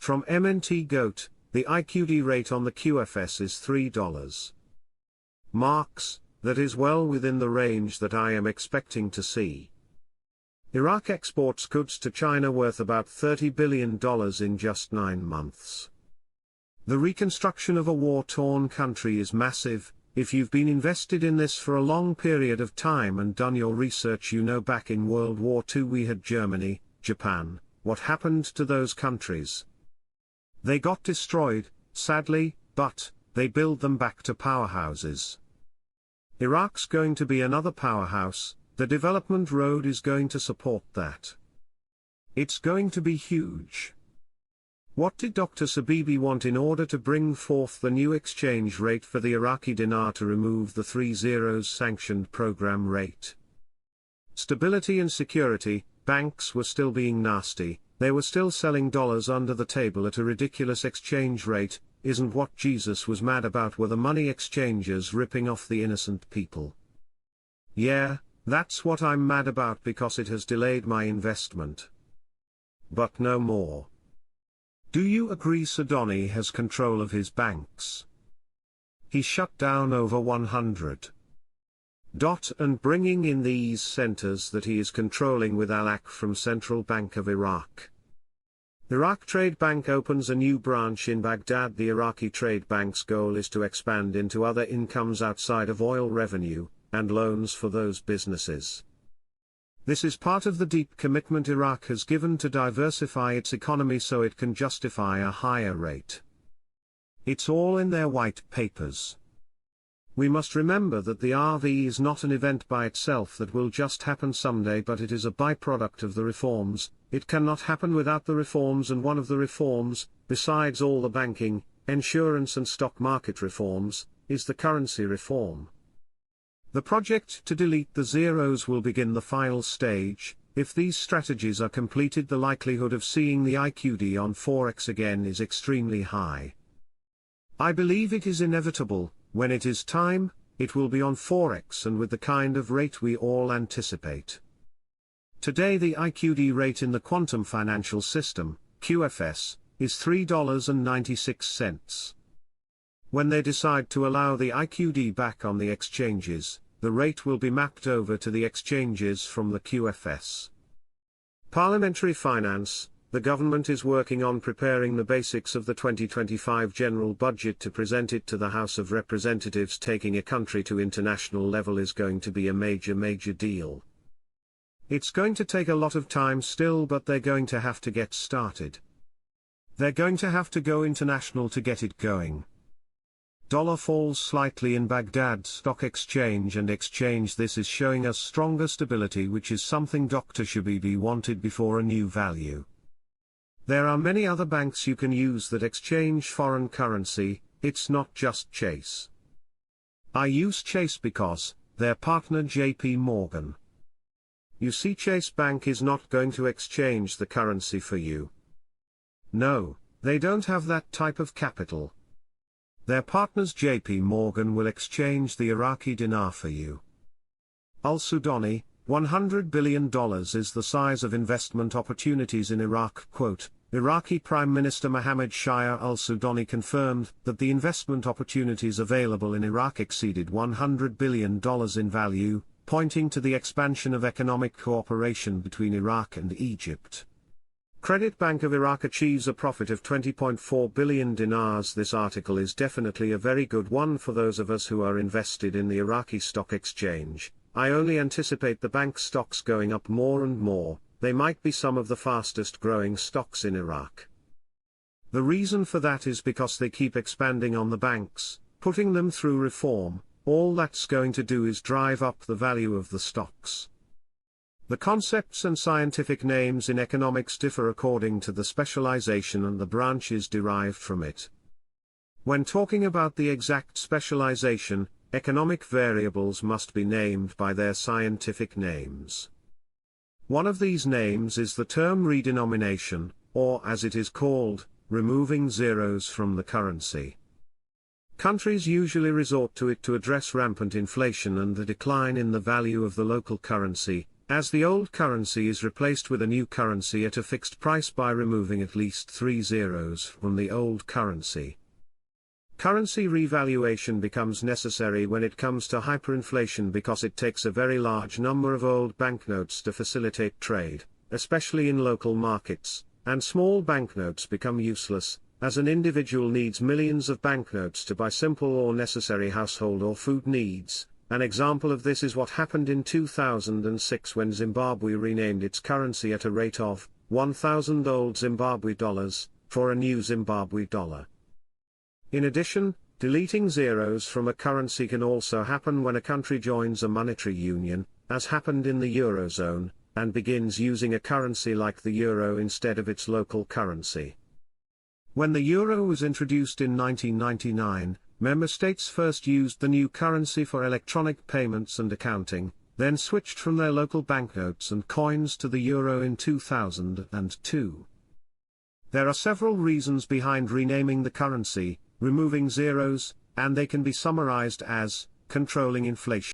From MNT Goat, the IQD rate on the QFS is $3. Marks, that is well within the range that I am expecting to see. Iraq exports goods to China worth about $30 billion in just 9 months. The reconstruction of a war-torn country is massive. If you've been invested in this for a long period of time and done your research, you know back in World War II we had Germany, Japan. What happened to those countries? They got destroyed, sadly, but they build them back to powerhouses. Iraq's going to be another powerhouse. The development road is going to support that. It's going to be huge. What did Dr. Sabibi want in order to bring forth the new exchange rate for the Iraqi dinar to remove the 3 zeros sanctioned program rate? Stability and security. Banks were still being nasty, they were still selling dollars under the table at a ridiculous exchange rate. Isn't what Jesus was mad about were the money exchangers ripping off the innocent people? Yeah, that's what I'm mad about because it has delayed my investment. But no more. Do you agree Sudani has control of his banks? He shut down over 100. And bringing in these centers that he is controlling with Alaq from Central Bank of Iraq. Iraq Trade Bank opens a new branch in Baghdad. The Iraqi Trade Bank's goal is to expand into other incomes outside of oil revenue, and loans for those businesses. This is part of the deep commitment Iraq has given to diversify its economy so it can justify a higher rate. It's all in their white papers. We must remember that the RV is not an event by itself that will just happen someday, but it is a byproduct of the reforms. It cannot happen without the reforms, and one of the reforms, besides all the banking, insurance and stock market reforms, is the currency reform. The project to delete the zeros will begin the final stage. If these strategies are completed, the likelihood of seeing the IQD on Forex again is extremely high. I believe it is inevitable. When it is time, it will be on Forex and with the kind of rate we all anticipate. Today the IQD rate in the quantum financial system, QFS, is $3.96. When they decide to allow the IQD back on the exchanges, the rate will be mapped over to the exchanges from the QFS. Parliamentary finance. The government is working on preparing the basics of the 2025 general budget to present it to the House of Representatives. Taking a country to international level is going to be a major deal. It's going to take a lot of time still, but they're going to have to get started. They're going to have to go international to get it going. Dollar falls slightly in Baghdad Stock Exchange and Exchange. This is showing us stronger stability, which is something Dr. Shabibi wanted before a new value. There are many other banks you can use that exchange foreign currency. It's not just Chase. I use Chase because their partner JP Morgan. You see, Chase Bank is not going to exchange the currency for you. No, they don't have that type of capital. Their partners JP Morgan will exchange the Iraqi dinar for you. Al-Sudani, $100 billion is the size of investment opportunities in Iraq. Quote, Iraqi Prime Minister Mohammed Shia al-Sudani confirmed that the investment opportunities available in Iraq exceeded $100 billion in value, pointing to the expansion of economic cooperation between Iraq and Egypt. Credit Bank of Iraq achieves a profit of 20.4 billion dinars. This article is definitely a very good one for those of us who are invested in the Iraqi stock exchange. I only anticipate the bank stocks going up more and more. They might be some of the fastest growing stocks in Iraq. The reason for that is because they keep expanding on the banks, putting them through reform. All that's going to do is drive up the value of the stocks. The concepts and scientific names in economics differ according to the specialization and the branches derived from it. When talking about the exact specialization, economic variables must be named by their scientific names. One of these names is the term redenomination, or as it is called, removing zeros from the currency. Countries usually resort to it to address rampant inflation and the decline in the value of the local currency. as the old currency is replaced with a new currency at a fixed price by removing at least 3 zeros from the old currency. Currency revaluation becomes necessary when it comes to hyperinflation because it takes a very large number of old banknotes to facilitate trade, especially in local markets, and small banknotes become useless, as an individual needs millions of banknotes to buy simple or necessary household or food needs. An example of this is what happened in 2006 when Zimbabwe renamed its currency at a rate of 1,000 old Zimbabwe dollars for a new Zimbabwe dollar. In addition, deleting zeros from a currency can also happen when a country joins a monetary union, as happened in the Eurozone, and begins using a currency like the euro instead of its local currency. When the euro was introduced in 1999, member states first used the new currency for electronic payments and accounting, then switched from their local banknotes and coins to the euro in 2002. There are several reasons behind renaming the currency, removing zeros, and they can be summarized as controlling inflation.